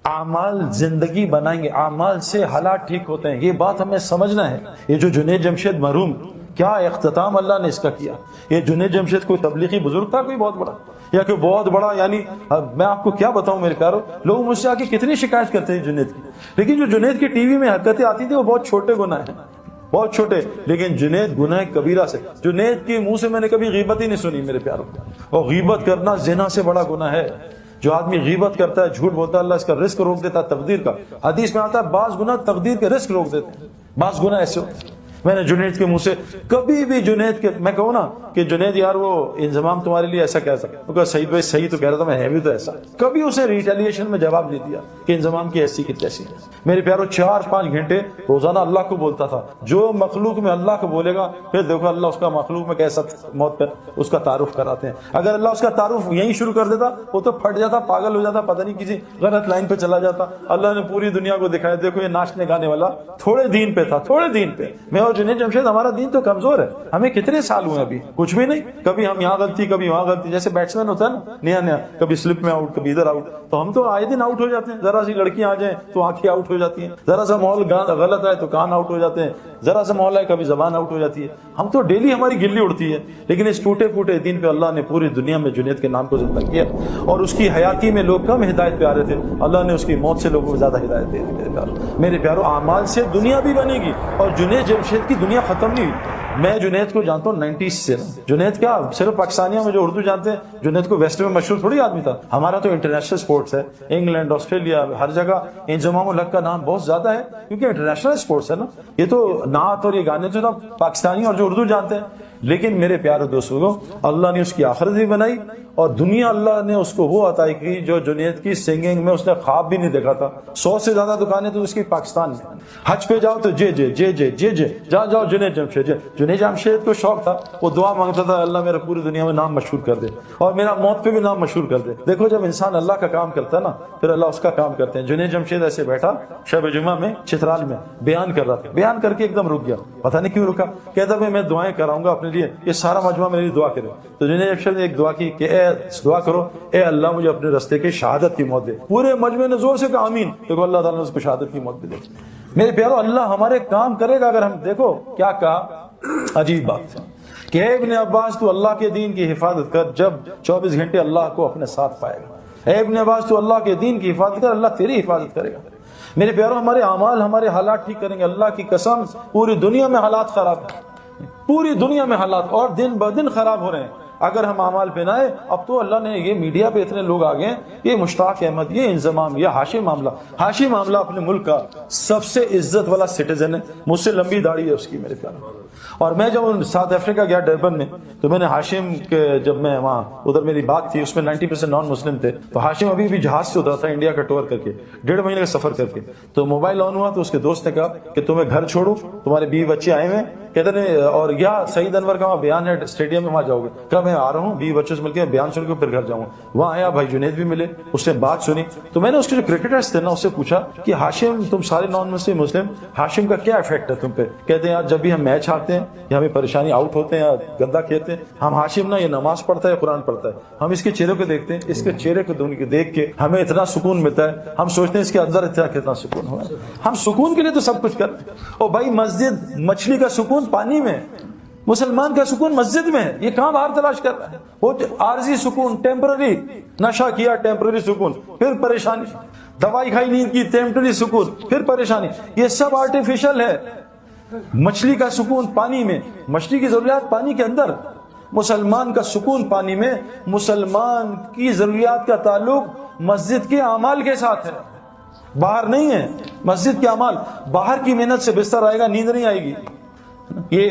اعمال زندگی بنائیں گے، اعمال سے حالات ٹھیک ہوتے ہیں، یہ بات ہمیں سمجھنا ہے۔ یہ جو جنید جمشید مرحوم، کیا اختتام اللہ نے اس کا کیا۔ یہ جنید جمشید کوئی تبلیغی بزرگ تھا کوئی بہت بڑا، یا کوئی بہت بڑا، یعنی میں آپ کو کیا بتاؤں میرے پیارو، لوگ مجھ سے آ کے کتنی شکایت کرتے ہیں جنید کی، لیکن جو جنید کی ٹی وی میں حرکتیں آتی تھی وہ بہت چھوٹے گناہ ہیں، بہت چھوٹے، لیکن جنید گناہ کبیرہ سے، جنید کے منہ سے میں نے کبھی غیبت ہی نہیں سنی میرے پیارو۔ اور غیبت کرنا زنا سے بڑا گناہ ہے۔ جو آدمی غیبت کرتا ہے، جھوٹ بولتا ہے، اللہ اس کا رزق روک دیتا ہے تقدیر کا۔ حدیث میں آتا ہے بعض گناہ تقدیر کے رزق روک دیتے ہیں، بعض گناہ ایسے ہوتے ہیں۔ میں نے جنید کے منہ سے کبھی بھی جنید کے، میں کہوں نا کہ جنید یار وہ انضمام تمہارے لیے ایسا کیسا، وہ کہا سعید بھائی صحیح تو کہہ رہا تھا، میں ہے بھی تو ایسا، کبھی اسے ریٹیلیشن میں جواب نہیں دیا کہ انضمام کی ایسی کی تیسی ہے۔ میرے پیارو 4-5 گھنٹے روزانہ اللہ کو بولتا تھا۔ جو مخلوق میں اللہ کو بولے گا، پھر دیکھو اللہ اس کا مخلوق میں کیسا موت پر اس کا تعارف کراتے ہیں۔ اگر اللہ اس کا تعارف یہیں شروع کر دیتا وہ تو پھٹ جاتا، پاگل ہو جاتا، پتہ نہیں کسی غلط لائن پہ چلا جاتا۔ اللہ نے پوری دنیا کو دکھایا دیکھو یہ ناچنے گانے والا تھوڑے دین پہ تھا، تھوڑے دین پہ۔ میں اور جنید جمشید ہمارا دین تو کمزور ہے، ہمیں کتنے سال ہوئے ابھی، کچھ بھی نہیں، کبھی ہم یہاں غلطی کبھی وہاں غلطی، جیسے بیٹسمین ہوتا ہے نا نیا نیا، کبھی سلپ میں آؤٹ کبھی ادھر آؤٹ، تو ہم تو آئے دن آؤٹ ہو جاتے ہیں۔ ذرا سی لڑکیاں آ جائیں تو آنکھیں آؤٹ ہو جاتی ہیں، ذرا سا ماحول غلط ہے تو کان آؤٹ ہو جاتے ہیں، ذرا سا ماحول ہے کبھی زبان آؤٹ ہو جاتی ہے۔ ہم تو ڈیلی ہماری گلی اڑتی ہے، لیکن اس ٹوٹے پھوٹے دین پہ اللہ نے پوری دنیا میں جنید کے نام کو زندہ کیا، اور اس کی حیاتی میں لوگ کم ہدایت پہ آ رہے تھے، اللہ نے اس کی موت سے لوگوں کو زیادہ ہدایت دے دی۔ میرے پیارو اعمال سے دنیا بھی بنے گی، اور جنید جمشید کی دنیا ختم نہیں ہوئی۔ میں جنید کو جانتا ہوں 90s سے، جنید کیا صرف پاکستانیوں میں جو اردو جانتے ہیں، جنید کو ویسٹ میں مشہور تھوڑی آدمی تھا۔ ہمارا تو انٹرنیشنل سپورٹس ہے، انگلینڈ، آسٹریلیا، ہر جگہ انضمام الحق کا نام بہت زیادہ ہے، کیونکہ انٹرنیشنل سپورٹس ہے نا۔ یہ تو نعت اور یہ گانے تو سب پاکستانی اور جو اردو جانتے ہیں، لیکن میرے پیارے دوستوں اللہ نے اس کی آخرت بھی بنائی، اور دنیا اللہ نے اس کو وہ عطا کی جو جنید کی سنگنگ میں اس نے خواب بھی نہیں دیکھا تھا۔ 100 سے زیادہ دکانیں تو اس کی پاکستان میں۔ حج پہ جاؤ تو جے جے جے جے جے جے، جہاں جاؤ جنید جمشید جے۔ جنید جمشید کو شوق تھا، وہ دعا مانگتا تھا اللہ میرا پوری دنیا میں نام مشہور کر دے، اور میرا موت پہ بھی نام مشہور کر دے۔ دیکھو جب انسان اللہ کا کام کرتا ہے نا، پھر اللہ اس کا کام کرتے ہیں۔ جنید جمشید ایسے بیٹھا شب جمعہ میں چترال میں بیان کر رہا تھا، بیان کر کے ایک دم رک گیا، پتہ نہیں کیوں رکا، کہتا میں دعائیں کراؤں گا اپنے لیے، یہ سارا مجمع میرے لیے دعا کرے۔ تو جنید جمشید نے ایک دعا کی کہ اے دعا کرو اے اللہ مجھے اپنے رستے کے شہادت کی موت دے۔ پورے مجمع نے زور سے کہا آمین۔ دیکھو اللہ تعالیٰ نے اس کو شہادت کی موت بھی دے۔ میرے پیارو اللہ ہمارے کام کرے گا اگر ہم، دیکھو کیا کہا، عجیب بات کہ اے ابن عباس تو اللہ کے دین کی حفاظت کر، جب 24 گھنٹے اللہ کو اپنے ساتھ پائے گا۔ اے ابن عباس تو اللہ کے دین کی حفاظت کر، اللہ تیری حفاظت کرے گا۔ میرے پیارو ہمارے اعمال ہمارے حالات ٹھیک کریں گے۔ اللہ کی قسم پوری دنیا میں حالات خراب ہیں، پوری دنیا میں حالات اور دن بدن خراب ہو رہے ہیں۔ اگر ہم اعمال پہ نہ آئے، اب تو اللہ نے یہ میڈیا پہ اتنے لوگ آ گئے، یہ مشتاق احمد، یہ انضمام، یہ ہاشم معاملہ، ہاشم معاملہ اپنے ملک کا سب سے عزت والا سٹیزن ہے، مجھ سے لمبی داڑھی ہے اس کی میرے پیارے۔ اور میں جب ساؤتھ افریقہ گیا ڈربن میں، تو میں نے ہاشم کے، جب میں وہاں ادھر میری بات تھی، اس میں 90% نان مسلم تھے، تو ہاشم ابھی بھی جہاز سے اترا تھا انڈیا کا ٹور کر کے، 1.5 مہینے کا سفر کر کے، تو موبائل آن ہوا تو اس کے دوست نے کہا کہ تمہیں گھر چھوڑو، تمہارے بیوی بچے آئے ہوئے، کہتے ہیں اور یا سعید انور کا وہاں بیان ہے اسٹیڈیم میں، وہاں جاؤ گے؟ کہا میں آ رہا ہوں، بیوی بچوں سے مل کے بیان سن کے پھر گھر جاؤں گا۔ وہاں آیا، بھائی جنید بھی ملے، اس نے بات سنی، تو میں نے اس کے جو کرکٹرز تھے نا اس سے پوچھا کہ ہاشم تم سارے نان مسلم، ہاشم کا کیا افیکٹ ہے تم پہ؟ کہتے ہیں یار جب بھی ہم میچ ہارتے ہیں یا ہمیں پریشانی آؤٹ ہوتے ہیں یا گندا کھیلتے ہیں، ہم ہاشم نا یہ نماز پڑھتا ہے قرآن پڑھتا ہے، ہم اس کے چہرے کو دیکھتے ہیں، اس کے چہرے کو دیکھ کے ہمیں اتنا سکون ملتا ہے، ہم سوچتے ہیں اس کے اندر کتنا سکون ہوا۔ ہم سکون کے لیے تو سب کچھ کرتے ہیں۔ اور بھائی مسجد، مچھلی کا سکون پانی میں، مسلمان کا سکون مسجد میں ہے، یہ کہاں باہر تلاش کر رہا ہے؟ وہ عارضی سکون، ٹیمپرری، نشہ کیا ٹیمپرری سکون، پھر پریشانی، دوائی کھائی نیند کی ٹیمپرری سکون، پھر پریشانی، یہ سب آرٹیفیشل ہے۔ مچھلی کا سکون پانی میں، مچھلی کی ضروریات پانی کے اندر، مسلمان کا سکون پانی میں۔ مسلمان کی ضروریات کا تعلق مسجد کے اعمال کے ساتھ ہے، باہر نہیں ہے۔ مسجد کے اعمال، باہر کی محنت سے بستر آئے گا، نیند نہیں آئے گی۔ یہ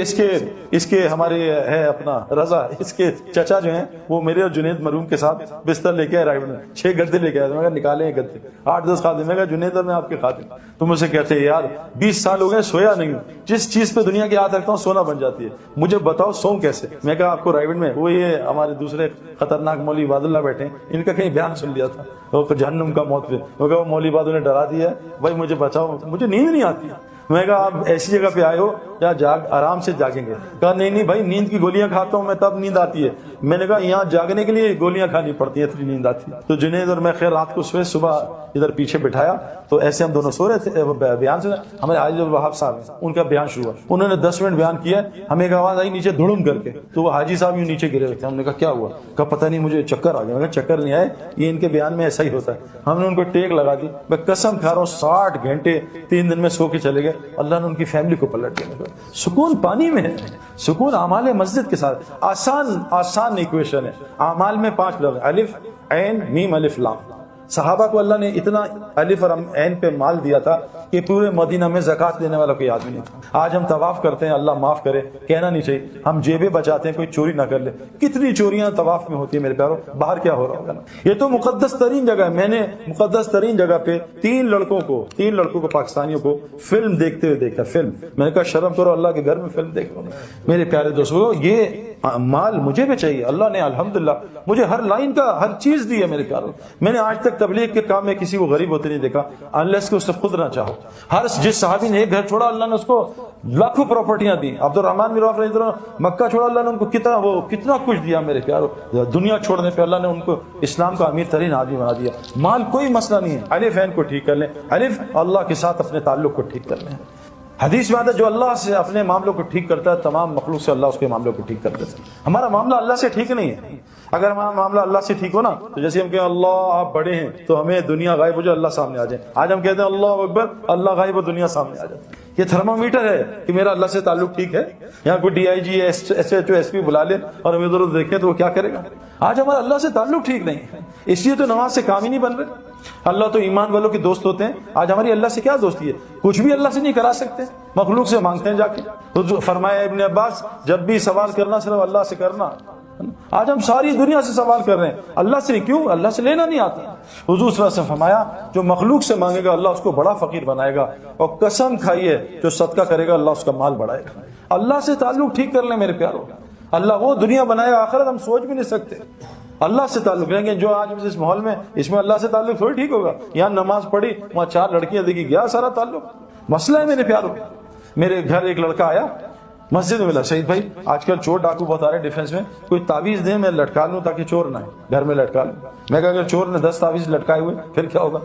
اس کے ہمارے ہے اپنا رضا، اس کے چچا جو ہیں وہ میرے اور جنید مرحوم کے ساتھ بستر لے کے آئے رائے میں، 6 گدے لے کے آئے، میں کہا نکالیں یہ گدے، 8-10 خادم، میں کہا جنید میں آپ کے خادم، تو مجھ سے کہتے ہیں یار 20 سال ہو گئے سویا نہیں ہوں، جس چیز پہ دنیا کی ہاتھ رکھتا ہوں سونا بن جاتی ہے، مجھے بتاؤ سوؤں کیسے؟ میں کہا آپ کو رائے میں، وہ یہ ہمارے دوسرے خطرناک مولوی عباد اللہ بیٹھے ہیں، ان کا کہیں بیان سن لیا تھا وہ جہنم کا موت پہ، وہ کہا مولوی عباد نے ڈرا دیا ہے، بھائی مجھے بچاؤ، مجھے نیند نہیں آتی۔ میں کہا آپ ایسی جگہ پہ آئے ہو جہاں آرام سے جاگیں گے؟ کہا نہیں نہیں بھائی، نیند کی گولیاں کھاتا ہوں میں تب نیند آتی ہے۔ میں نے کہا یہاں جاگنے کے لیے گولیاں کھانی پڑتی ہیں، اتنی نیند آتی ہے۔ تو جنید اور میں خیر رات کو سوئے، صبح ادھر پیچھے بٹھایا تو ایسے ہم دونوں سو رہے تھے، بیان سے ہمارے حاجی الوہاب صاحب ہیں، ان کا بیان شروع ہوا، انہوں نے 10 منٹ بیان کیا، ہمیں ایک آواز آئی نیچے دھڑم کر کے، تو وہ حاجی صاحب یوں نیچے گرے ہوئے تھے۔ ہم نے کہا کیا ہوا؟ کہا پتہ نہیں مجھے چکر آ گیا۔ میں کہا چکر نہیں آئے، یہ ان کے بیان میں ایسا ہی ہوتا ہے۔ ہم نے ان کو ٹیک لگا دی، میں قسم کھا رہا ہوں 60 گھنٹے 3 دن میں سو کے چلے گئے، اللہ نے ان کی فیملی کو پلٹ دیا۔ سکون پانی میں ہے، سکون اعمال مسجد کے ساتھ۔ آسان ایکویشن ہے، اعمال میں 5 لفظ، الف عین میم الف لام۔ صحابہ کو اللہ نے اتنا الف اور عین پہ مال دیا تھا کہ پورے مدینہ میں زکوٰۃ دینے والا کوئی آدمی نہیں تھا۔ آج ہم طواف کرتے ہیں، اللہ معاف کرے، کہنا نہیں چاہیے، ہم جیبیں بچاتے ہیں کوئی چوری نہ کر لے۔ کتنی چوریاں طواف میں ہوتی ہیں میرے پیاروں، باہر کیا ہو رہا ہوگا نا۔ یہ تو مقدس ترین جگہ ہے۔ میں نے مقدس ترین جگہ پہ 3 لڑکوں کو پاکستانیوں کو فلم دیکھتے ہوئے دیکھا۔ فلم، میں نے کہا شرم کرو، اللہ کے گھر میں فلم دیکھ رہا ہوں۔ میرے پیارے دوستو، یہ مال مجھے بھی چاہیے، اللہ نے الحمدللہ مجھے ہر لائن کا ہر چیز دی ہے میرے پیاروں۔ میں نے آج تک تبلیغ کے کام میں کسی کو غریب ہوتے نہیں دیکھا، انلیس کہ اس سے خود نہ چاہو۔ جس صحابی نے ایک گھر چھوڑا، اللہ نے اس کو لاکھوں پراپرٹیاں دی۔ عبد الرحمن بن عوف رضی اللہ عنہ مکہ چھوڑا، اللہ نے ان کو کتنا کچھ دیا میرے پیاروں۔ دنیا چھوڑنے پہ اللہ نے ان کو اسلام کا امیر ترین آدمی بنا دیا۔ مال کوئی مسئلہ نہیں ہے، الف عین کو ٹھیک کر لیں، الف اللہ کے ساتھ اپنے تعلق کو ٹھیک کر لیں۔ حدیث میں آتا ہے جو اللہ سے اپنے معاملوں کو ٹھیک کرتا ہے، تمام مخلوق سے اللہ اس کے معاملوں کو ٹھیک کر دیتا ہے۔ ہمارا معاملہ اللہ سے ٹھیک نہیں ہے۔ اگر ہمارا معاملہ اللہ سے ٹھیک ہو نا، تو جیسے ہم کہیں اللہ آپ بڑے ہیں تو ہمیں دنیا غائب ہو جائے، اللہ سامنے آ جائے۔ آج ہم کہتے ہیں اللہ اکبر، اللہ غائب ہو، دنیا سامنے آ جائے۔ یہ تھرمامیٹر ہے کہ میرا اللہ سے تعلق ٹھیک ہے۔ یہاں کوئی D I G S H O S P بلا لے اور ہمیں ادھر دیکھیں تو وہ کیا کرے گا؟ آج ہمارا اللہ سے تعلق ٹھیک نہیں ہے، اس لیے تو نماز سے کام ہی نہیں بن رہے۔ اللہ تو ایمان والوں کے دوست ہوتے ہیں، آج ہماری اللہ سے کیا دوستی ہے؟ کچھ بھی اللہ سے نہیں کرا سکتے، مخلوق سے مانگتے ہیں جا کے۔ تو فرمایا ابن عباس جب بھی سوال کرنا صرف اللہ سے کرنا۔ آج ہم ساری دنیا سے سوال کر رہے ہیں، اللہ سے نہیں، کیوں؟ اللہ سے لینا نہیں آتا۔ حضور صلی اللہ علیہ وسلم فرمایا جو مخلوق سے مانگے گا اللہ اس کو بڑا فقیر بنائے گا، اور قسم کھائیے جو صدقہ کرے گا اللہ اس کا مال بڑھائے گا۔ اللہ سے تعلق ٹھیک کر لیں میرے پیاروں، اللہ وہ دنیا بنائے گا، آخرت ہم سوچ بھی نہیں سکتے۔ اللہ سے تعلق رہیں گے، جو آج اس ماحول میں، اس میں اللہ سے تعلق تھوڑی ٹھیک ہوگا۔ یہاں نماز پڑھی، وہاں 4 لڑکیاں دیکھی، گیا سارا تعلق۔ مسئلہ ہے میرے پیاروں۔ میرے گھر ایک لڑکا آیا، مسجد میں ملا، شہید بھائی آج کل چور ڈاکو بہت آ رہے ہیں ڈیفینس میں، کوئی تعویذ دیں میں لٹکا لوں تاکہ چور نہ آئے، گھر میں لٹکا لوں۔ میں کہا اگر چور نے 10 تعویذ لٹکائے ہوئے پھر کیا ہوگا؟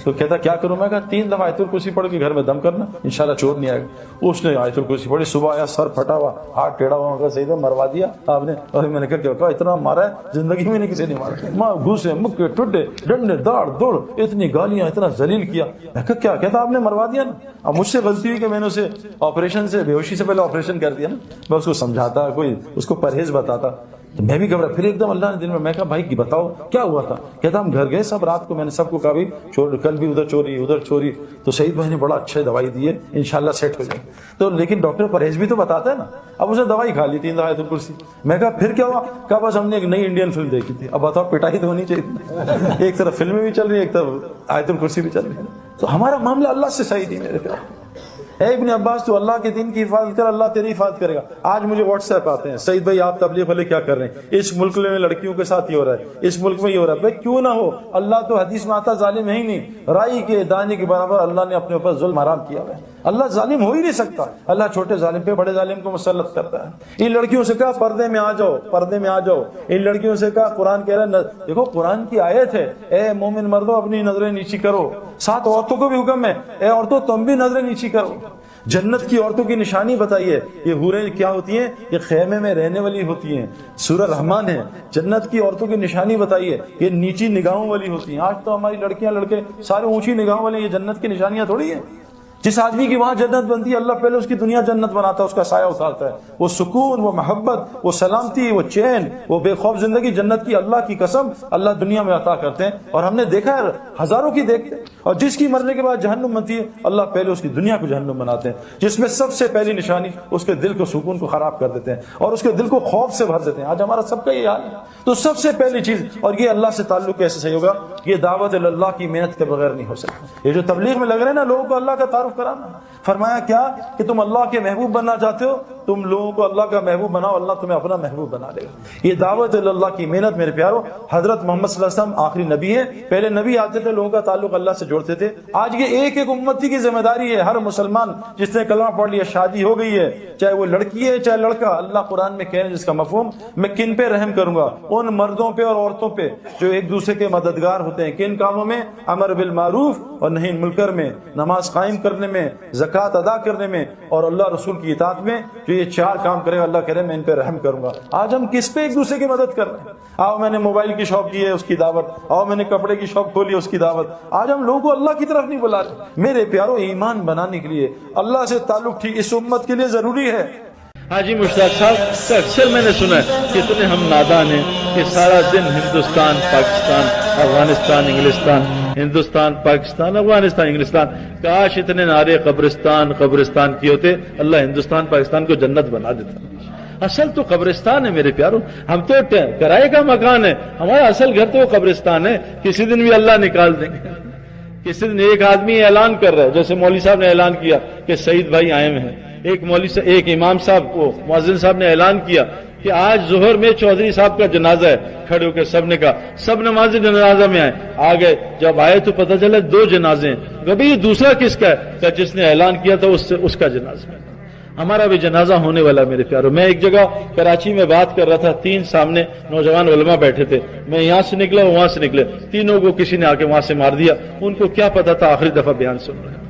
تو کہتا کیا کروں؟ میں کہا 3 دفعہ آیت الکرسی پڑھ کے گھر میں دم کرنا، انشاءاللہ چور نہیں آئے گا۔ اس نے آیت الکرسی پڑھی، صبح آیا سر پھٹا ہوا، ہاتھ ٹیڑھا ہوا، کہا سیدھا مروا دیا آپ نے۔ اور میں نے کہا اتنا مارا ہے زندگی میں نہیں کسی نے مارا، ماں گھوسے مکے ٹڈے ڈنڈے داڑ دوڑ، اتنی گالیاں، اتنا ذلیل کیا۔ میں کہا کیا کہتا آپ نے مروا دیا نا۔ اب مجھ سے غلطی ہوئی کہ میں نے اسے آپریشن سے، بے ہوشی سے پہلے آپریشن کر دیا نا۔ میں اس کو سمجھاتا، کوئی اس کو پرہیز بتاتا، تو میں بھی گھبرا۔ پھر ایک دم اللہ نے دل میں کہا بھائی کی بتاؤ کیا ہوا تھا؟ کہتا ہم گھر گئے سب رات کو، میں نے سب کو کہا بھائی کل بھی ادھر چوری، تو سعید بھائی نے بڑا اچھا دوائی دی ہے، انشاءاللہ سیٹ ہو جائے۔ تو لیکن ڈاکٹر پرہیز بھی تو بتاتا ہے نا۔ اب اسے دوائی کھا لی 3 دفعہ آیت الکرسی۔ میں کہا پھر کیا ہوا؟ کہا بس ہم نے ایک نئی انڈین فلم دیکھی تھی۔ اب بتاؤ پٹائی تو ہونی چاہیے، ایک طرف فلمیں بھی چل رہی ہیں، ایک طرف آیت الکرسی بھی چل رہی ہے۔ تو ہمارا معاملہ اللہ سے صحیح نہیں میرے پیار۔ اے ابن عباس تو اللہ کے دین کی حفاظت کر، اللہ تیری حفاظت کرے گا۔ آج مجھے واٹس ایپ آتے ہیں، سعید بھائی آپ تبلیغ والے کیا کر رہے ہیں؟ اس ملک میں لڑکیوں کے ساتھ یہ ہو رہا ہے، اس ملک میں یہ ہو رہا ہے۔ بھائی کیوں نہ ہو، اللہ تو حدیث میں آتا ظالم ہے ہی نہیں، رائی کے دانے کے برابر اللہ نے اپنے اوپر ظلم حرام کیا ہے۔ اللہ ظالم ہو ہی نہیں سکتا، اللہ چھوٹے ظالم پہ بڑے ظالم کو مسلط کرتا ہے۔ ان لڑکیوں سے کہا پردے میں آ جاؤ، پردے میں آ جاؤ۔ ان لڑکیوں سے کہا، قرآن کہہ رہا ہے، دیکھو قرآن کی آیت ہے، اے مومن مردوں اپنی نظریں نیچی کرو۔ 7 عورتوں کو بھی حکم ہے، اے عورتوں تم بھی نظریں نیچی کرو۔ جنت کی عورتوں کی نشانی بتائیے، یہ حوریں کیا ہوتی ہیں؟ یہ خیمے میں رہنے والی ہوتی ہیں، سورہ رحمان ہے۔ جنت کی عورتوں کی نشانی بتائیے، یہ نیچی نگاہوں والی ہوتی ہیں۔ آج تو ہماری لڑکیاں لڑکے سارے اونچی نگاہوں والے، یہ جنت کی نشانیاں تھوڑی ہیں۔ جس آدمی کی وہاں جنت بنتی ہے اللہ پہلے اس کی دنیا جنت بناتا ہے، اس کا سایہ اتارتا ہے۔ وہ سکون، وہ محبت، وہ سلامتی، وہ چین، وہ بے خوف زندگی جنت کی اللہ کی قسم اللہ دنیا میں عطا کرتے ہیں۔ اور ہم نے دیکھا ہے ہزاروں کی دیکھتے ہیں، اور جس کی مرنے کے بعد جہنم بنتی ہے اللہ پہلے اس کی دنیا کو جہنم بناتے ہیں، جس میں سب سے پہلی نشانی اس کے دل کو سکون کو خراب کر دیتے ہیں اور اس کے دل کو خوف سے بھر دیتے ہیں۔ آج ہمارا سب کا یہ حال ہے۔ تو سب سے پہلی چیز، اور یہ اللہ سے تعلق کیسے صحیح ہوگا؟ یہ دعوت اللہ کی محنت کے بغیر نہیں ہو سکتا۔ یہ جو تبلیغ میں لگ رہے ہیں نا لوگوں کو اللہ کا تعارف کرانا، فرمایا کیا کہ تم اللہ کے محبوب بننا چاہتے ہو، تم لوگوں کو اللہ کا محبوب بناؤ، اللہ تمہیں اپنا محبوب بنا لے گا۔ یہ دعوت اللہ کی محنت میرے پیارو، حضرت محمد صلی اللہ علیہ وسلم آخری نبی ہے، پہلے نبی آتے تھے لوگوں کا تعلق اللہ سے جوڑتے تھے، آج یہ ایک ایک امتی کی ذمہ داری ہے، ہر مسلمان جس نے کلمہ پڑھ لیا، شادی ہو گئی ہے، چاہے وہ لڑکی ہے چاہے لڑکا، اللہ قرآن میں کہہ رہے ہیں جس کا مفہوم، میں کن پہ رحم کروں گا؟ ان مردوں پہ اور عورتوں پہ جو ایک دوسرے کے مددگار ہوتے ہیں، کن کاموں میں؟ امر بالمعروف اور نہی عن المنکر میں، نماز قائم کرنے میں، زکوٰۃ ادا کرنے میں، اور اللہ رسول کی اطاعت میں۔ جو یہ چار کام کرے گا اللہ کہہ رہے ہیں میں ان پہ رحم کروں گا۔ آج ہم کس پہ ایک دوسرے کی مدد کر رہے ہیں؟ آؤ میں نے موبائل کی شاپ کی ہے اس کی دعوت، آؤ میں نے کپڑے کی شاپ کھولی ہے اس کی دعوت۔ آج ہم لوگوں کو اللہ کی طرف نہیں بلا رہے۔ میرے پیارو، ایمان بنانے کے لیے اللہ سے تعلق ٹھیک اس امت کے لیے ضروری ہے۔ حاجی مشتاق صاحب سے اکثر میں نے سنا ہے کتنے ہم نادان ہیں کہ سارا دن ہندوستان پاکستان افغانستان انگلستان، ہندوستان پاکستان افغانستان انگلستان، کاش اتنے نعرے قبرستان قبرستان کیے ہوتے، اللہ ہندوستان پاکستان کو جنت بنا دیتا۔ اصل تو قبرستان ہے میرے پیارو، ہم تو کرائے کا مکان ہے، ہمارا اصل گھر تو وہ قبرستان ہے، کسی دن بھی اللہ نکال دیں گے۔ کسی دن ایک آدمی اعلان کر رہا ہے، جیسے مولوی صاحب نے اعلان کیا کہ سعید بھائی آئے ہوئے ہیں، ایک امام صاحب کو مؤذن صاحب نے اعلان کیا کہ آج ظہر میں چودھری صاحب کا جنازہ ہے، کھڑے ہو کے سب نے کہا، سب نماز جنازہ میں آ گئے، جب آئے تو پتہ چلا 2 جنازے ہیں، کبھی یہ دوسرا کس کا ہے؟ کہ جس نے اعلان کیا تھا اس کا جنازہ ہے۔ ہمارا بھی جنازہ ہونے والا میرے پیارو۔ میں ایک جگہ کراچی میں بات کر رہا تھا، 3 سامنے نوجوان علماء بیٹھے تھے، میں یہاں سے نکلا وہاں سے نکلے، تینوں کو کسی نے آ کے وہاں سے مار دیا، ان کو کیا پتا تھا آخری دفعہ بیان سن رہے ہیں۔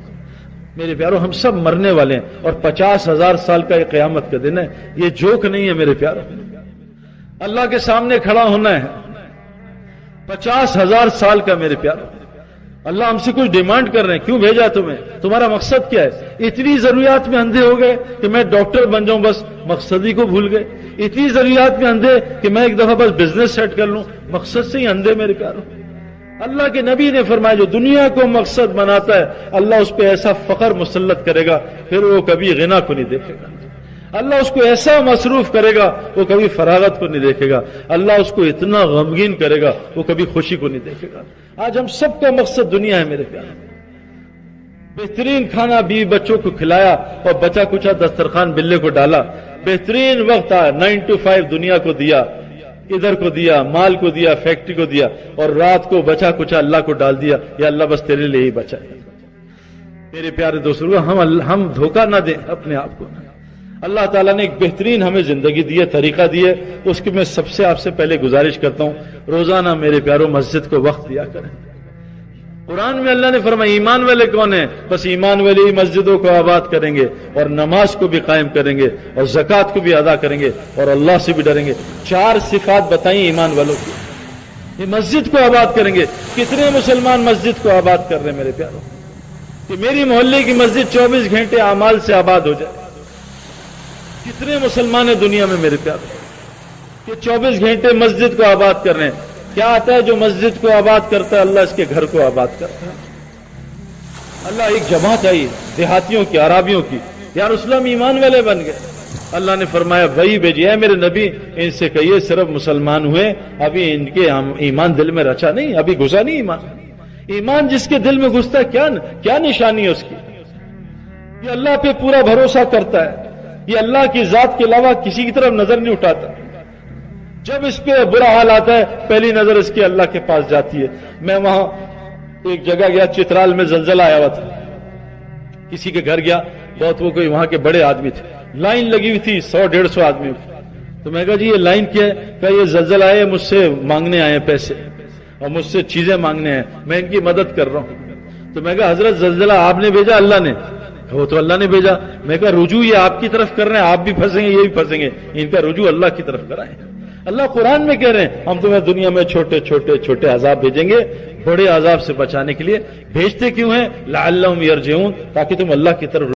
میرے پیارو، ہم سب مرنے والے ہیں، اور 50,000 سال کا یہ قیامت کا دن ہے، یہ جوک نہیں ہے میرے پیارو، اللہ کے سامنے کھڑا ہونا ہے۔ 50,000 سال کا میرے پیارو، اللہ ہم سے کچھ ڈیمانڈ کر رہے ہیں، کیوں بھیجا تمہیں؟ تمہارا مقصد کیا ہے؟ اتنی ضروریات میں اندھے ہو گئے کہ میں ڈاکٹر بن جاؤں، بس مقصد ہی کو بھول گئے۔ اتنی ضروریات میں اندھے کہ میں ایک دفعہ بس بزنس سیٹ کر لوں، مقصد سے ہی اندھے میرے پیارو۔ اللہ کے نبی نے فرمایا جو دنیا کو مقصد بناتا ہے اللہ اس پہ ایسا فخر مسلط کرے گا پھر وہ کبھی غنا کو نہیں دیکھے گا، اللہ اس کو ایسا مصروف کرے گا وہ کبھی فراغت کو نہیں دیکھے گا، اللہ اس کو اتنا غمگین کرے گا وہ کبھی خوشی کو نہیں دیکھے گا۔ آج ہم سب کا مقصد دنیا ہے میرے پیارے، بہترین کھانا بیوی بچوں کو کھلایا اور بچا کچا دسترخوان بلے کو ڈالا، بہترین وقت آیا 9 to 5 دنیا کو دیا، ادھر کو دیا، مال کو دیا، فیکٹری کو دیا، اور رات کو بچا کچا اللہ کو ڈال دیا، یا اللہ بس تیرے لیے ہی بچا ہے۔ میرے پیارے دوستوں، ہم دھوکہ نہ دیں اپنے آپ کو۔ اللہ تعالیٰ نے ایک بہترین ہمیں زندگی دی ہے، طریقہ دی ہے، اس کی میں سب سے آپ سے پہلے گزارش کرتا ہوں روزانہ میرے پیاروں مسجد کو وقت دیا کریں۔ قرآن میں اللہ نے فرمایا ایمان والے کون ہیں؟ بس ایمان والے ہی مسجدوں کو آباد کریں گے اور نماز کو بھی قائم کریں گے اور زکوٰۃ کو بھی ادا کریں گے اور اللہ سے بھی ڈریں گے۔ 4 صفات بتائیں ایمان والوں کی، یہ مسجد کو آباد کریں گے۔ کتنے مسلمان مسجد کو آباد کر رہے ہیں میرے پیاروں؟ کہ میری محلے کی مسجد 24 گھنٹے اعمال سے آباد ہو جائے۔ کتنے مسلمان ہیں دنیا میں میرے پیاروں کہ 24 گھنٹے مسجد کو آباد کر رہے ہیں؟ کیا آتا ہے جو مسجد کو آباد کرتا ہے اللہ اس کے گھر کو آباد کرتا ہے۔ اللہ ایک جماعت آئی دیہاتیوں کی، عرابیوں کی، یا رسول اللہ ایمان والے بن گئے۔ اللہ نے فرمایا وہی بھیجی ہے میرے نبی، ان سے کہیے صرف مسلمان ہوئے، ابھی ان کے ایمان دل میں رچا نہیں، ابھی گھسا نہیں ایمان۔ ایمان جس کے دل میں گھستا ہے کیا نشانی ہے اس کی؟ یہ اللہ پہ پورا بھروسہ کرتا ہے، یہ اللہ کی ذات کے علاوہ کسی کی طرف نظر نہیں اٹھاتا۔ جب اس پہ برا حال آتا ہے پہلی نظر اس کی اللہ کے پاس جاتی ہے۔ میں وہاں ایک جگہ گیا، چترال میں زلزلہ آیا ہوا تھا، کسی کے گھر گیا، بہت وہ کوئی وہاں کے بڑے آدمی تھے، لائن لگی ہوئی تھی 100-150 آدمی کی۔ تو میں کہا جی یہ لائن کیا ہے؟ کہ یہ زلزلہ آئے مجھ سے مانگنے آئے پیسے اور مجھ سے چیزیں مانگنے ہیں، میں ان کی مدد کر رہا ہوں۔ تو میں کہا حضرت زلزلہ آپ نے بھیجا اللہ نے؟ وہ تو اللہ نے بھیجا۔ میں کہا رجوع یہ آپ کی طرف کر رہے ہیں، آپ بھی پھنسیں گے یہ بھی پھنسیں گے، ان کا رجوع اللہ کی طرف کرائیں۔ اللہ قرآن میں کہہ رہے ہیں ہم تمہیں دنیا میں چھوٹے چھوٹے چھوٹے عذاب بھیجیں گے، بڑے عذاب سے بچانے کے لیے۔ بھیجتے کیوں ہیں؟ لعلہم یرجعون، تاکہ تم اللہ کی طرف